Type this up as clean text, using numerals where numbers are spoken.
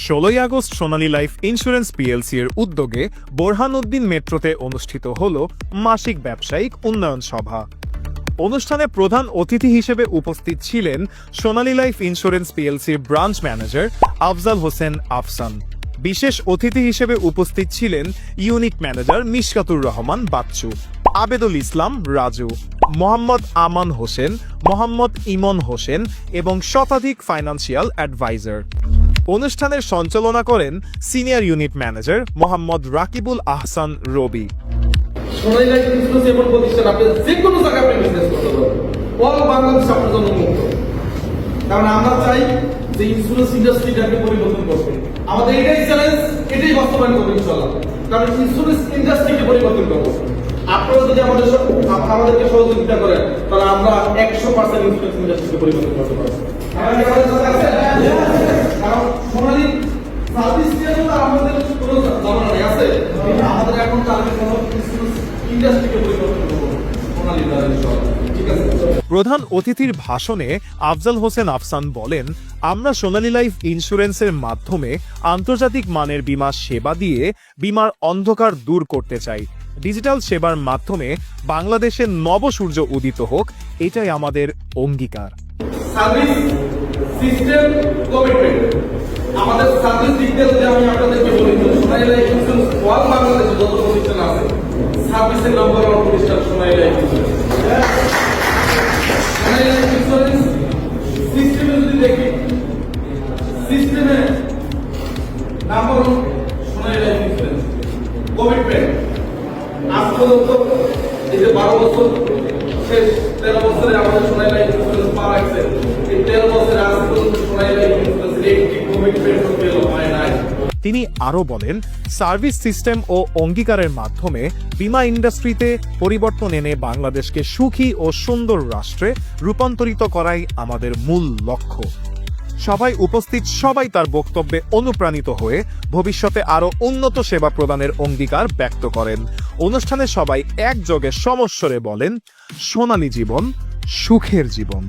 16 August সোনালী life insurance PLC এর উদ্যোগে বোরহানউদ্দিন মেট্রোতে অনুষ্ঠিত হল মাসিক ব্যবসায়িক উন্নয়ন সভা। অনুষ্ঠানে প্রধান অতিথি হিসেবে উপস্থিত ছিলেন সোনালী লাইফ ইন্স্যুরেন্স পিএলসির ব্রাঞ্চ ম্যানেজার আফজাল হোসেন আফসান। বিশেষ অতিথি হিসেবে উপস্থিত ছিলেন ইউনিট ম্যানেজার মিশকাতুর রহমান বাচ্চু, আবেদুল ইসলাম রাজু, মোহাম্মদ আমান হোসেন, মোহাম্মদ ইমন হোসেন এবং শতাধিক ফাইন্যান্সিয়াল অ্যাডভাইজার। অনুষ্ঠানের সঞ্চালনা করেন senior unit manager Mohammad Rakibul Ahsan Robi. Sonali life insurance এমন প্রতিষ্ঠান, আপনি যে কোনো জায়গায় আপনি বিজনেস করতে পারবেন, অল বাংলাদেশ আপনার জন্য মুক্ত। কারণ আমরা চাই যে ইন্স্যুরেন্স ইন্ডাস্ট্রিটাকে পরিবর্তন করতে, আমাদের এটাই চ্যালেঞ্জ, এটাই বাস্তবায়ন করবো ইনশাআল্লাহ। কারণ ইন্স্যুরেন্স ইন্ডাস্ট্রিকে পরিবর্তন করবো। আপনারা যদি আমাদেরকে সহযোগিতা করেন, তাহলে আমরা 100% ইন্স্যুরেন্স ইন্ডাস্ট্রিকে পরিবর্তন করতে পারবো। কারণ সোনালী সার্ভিস দিয়ে তো আমাদের কোনো ধারণা নেই আছে, আমাদের এখন টার্গেট হলো ইন্স্যুরেন্স ইন্ডাস্ট্রিকে পরিবর্তন করবো সোনালী দ্বারা ইনশাআল্লাহ। ঠিক আছে। প্রধান অতিথির ভাষণে আফজাল হোসেন আফসান বলেন, আমরা সোনালী লাইফ ইন্স্যুরেন্সের মাধ্যমে আন্তর্জাতিক মানের বীমা সেবা দিয়ে বীমার অন্ধকার দূর করতে চাই। ডিজিটাল সেবার মাধ্যমে বাংলাদেশের নবসূর্য উদিত হোক, এটাই আমাদের অঙ্গীকার। সার্ভিস সিস্টেম কমিটমেন্ট, আমাদের সার্ভিস দিক দিয়ে যদি আমি আপনাদেরকে বলি, সোনালী লাইফ ইন্স্যুরেন্স অল বাংলাদেশে যত প্রতিষ্ঠান আছে, সার্ভিসের নম্বর 1 প্রতিষ্ঠান সোনালী লাইফ ইন্স্যুরেন্স। সোনালী লাইফ ইন্স্যুরেন্স সিস্টেমে যদি দেখি, সিস্টেমে নাম্বার 1 সোনালী লাইফ ইন্স্যুরেন্স। কমিটমেন্ট আজ পর্যন্ত এই যে 12 বছর শেষ, 13 বছরে আমাদের সোনালী লাইফ ইন্স্যুরেন্স পা রাখছে, এই 13 বছরে আজ পর্যন্ত সোনালী লাইফ ইন্স্যুরেন্সের একটি কমিটমেন্ট ফেল হয় নাই। তিনি আরও বলেন, সার্ভিস সিস্টেম ও অঙ্গীকারের মাধ্যমে বীমা ইন্ডাস্ট্রিতে পরিবর্তন এনে বাংলাদেশকে সুখী ও সুন্দর রাষ্ট্রে রূপান্তরিত করাই আমাদের মূল লক্ষ্য। সভায় উপস্থিত সবাই তার বক্তব্যে অনুপ্রাণিত হয়ে ভবিষ্যতে আরও উন্নত সেবা প্রদানের অঙ্গীকার ব্যক্ত করেন। অনুষ্ঠানে সবাই একযোগে সমস্বরে বলেন, সোনালী জীবন সুখের জীবন।